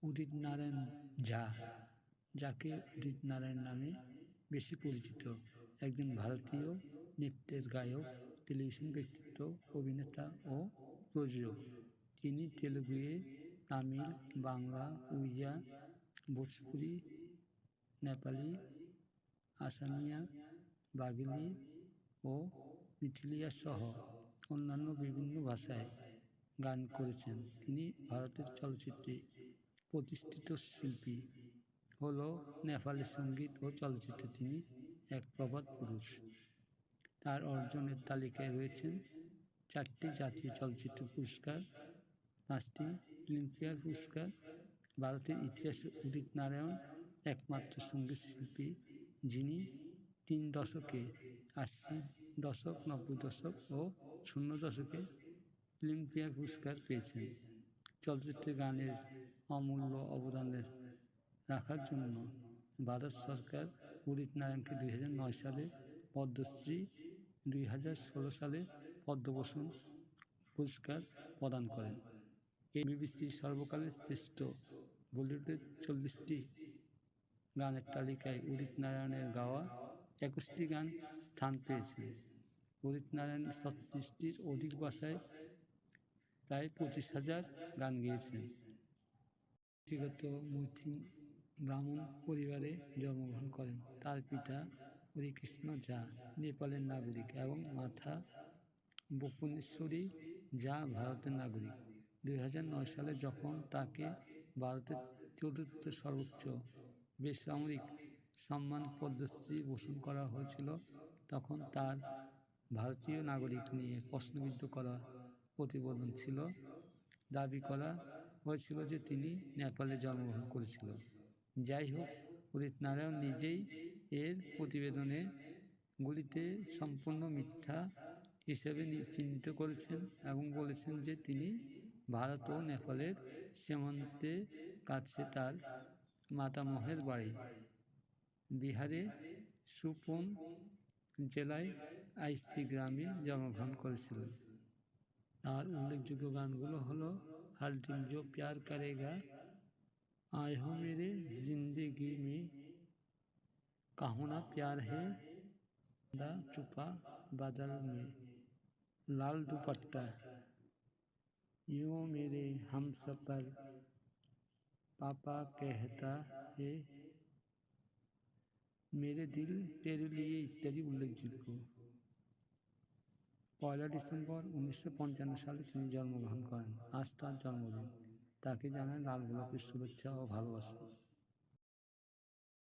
উদিত নারায়ণ ঝা, যাকে উদিত নারায়ণ নামে বেশি পরিচিত, একজন ভারতীয় নৃত্যের গায়ক, টেলিভিশন ব্যক্তিত্ব, অভিনেতা ও প্রযোজক। তিনি তেলুগুয়ে, তামিল, বাংলা, উড়িয়া, ভোজপুরি, নেপালি, আসামিয়া, বাঘেলি ও মিথিলিয়া সহ অন্যান্য বিভিন্ন ভাষায় গান করেছেন। তিনি ভারতের চলচ্চিত্রে প্রতিষ্ঠিত শিল্পী হল নেপালি সঙ্গীত ও চলচ্চিত্রে তিনি এক প্রবাদ পুরুষ। তার অর্জনের তালিকায় রয়েছেন 4টি জাতীয় চলচ্চিত্র পুরস্কার, 5টি ফিল্মফেয়ার পুরস্কার। ভারতের ইতিহাসে উদিত নারায়ণ একমাত্র সঙ্গীত শিল্পী যিনি 3 দশকে 80 দশক, 90 দশক ও 00 দশকে ফিল্মফেয়ার পুরস্কার পেয়েছেন। চলচ্চিত্রে গানের অমূল্য অবদান রাখার জন্য ভারত সরকার উদিত নারায়ণকে 2009 সালে পদ্মশ্রী, 2016 সালে পদ্মভূষণ পুরস্কার প্রদান করেন। এই বিবিসির সর্বকালের শ্রেষ্ঠ বলিউডের 40টি গানের তালিকায় উদিত নারায়ণের গাওয়া 21টি গান স্থান পেয়েছে। উদিত নারায়ণ 36টির অধিক ভাষায় প্রায় 25,000 গান গেয়েছেন। ব্যক্তিগত মৈথিল ব্রাহ্মণ পরিবারে জন্মগ্রহণ করেন। তার পিতা হরিকৃষ্ণ ঝা নেপালের নাগরিক এবং মাতা ভুবনেশ্বরী ঝা ভারতের নাগরিক। 2009 সালে যখন তাকে ভারতের 4র্থ সর্বোচ্চ বেসামরিক সম্মান পদ্মশ্রী ভূষণ করা হয়েছিল, তখন তার ভারতীয় নাগরিক নিয়ে প্রশ্নবিদ্ধ করা প্রতিবেদন ছিল। দাবি করা হয়েছিল যে তিনি নেপালে জন্মগ্রহণ করেছিল। যাই হোক, উদিত নারায়ণ নিজেই এর প্রতিবেদনে গুলিতে সম্পূর্ণ মিথ্যা হিসেবে চিহ্নিত করেছেন এবং বলেছেন যে তিনি ভারত ও নেপালের সীমান্তের কাছে তার মাতামহের বাড়ি বিহারে সুপন জেলায় আইসি গ্রামে জন্মগ্রহণ করেছিলেন। তার উল্লেখযোগ্য গানগুলো হলো হর দিন জো প্যার করেগা, আয়ে হো মেরে জিন্দেগি মে, কাহো না প্যার হে, দা চুপা বাদল মে, লাল দুপট্টা, यूं मेरे हमसफर, पापा कहता है, मेरे दिल तेरे लिए ইত্যাদি উল্লেখযোগ্য। 1 ডিসেম্বর 1955 সালে তিনি জন্মগ্রহণ করেন। আজ তার জন্মদিন। তাকে জানাই লাল গোলাপের শুভেচ্ছা ও ভালোবাসা।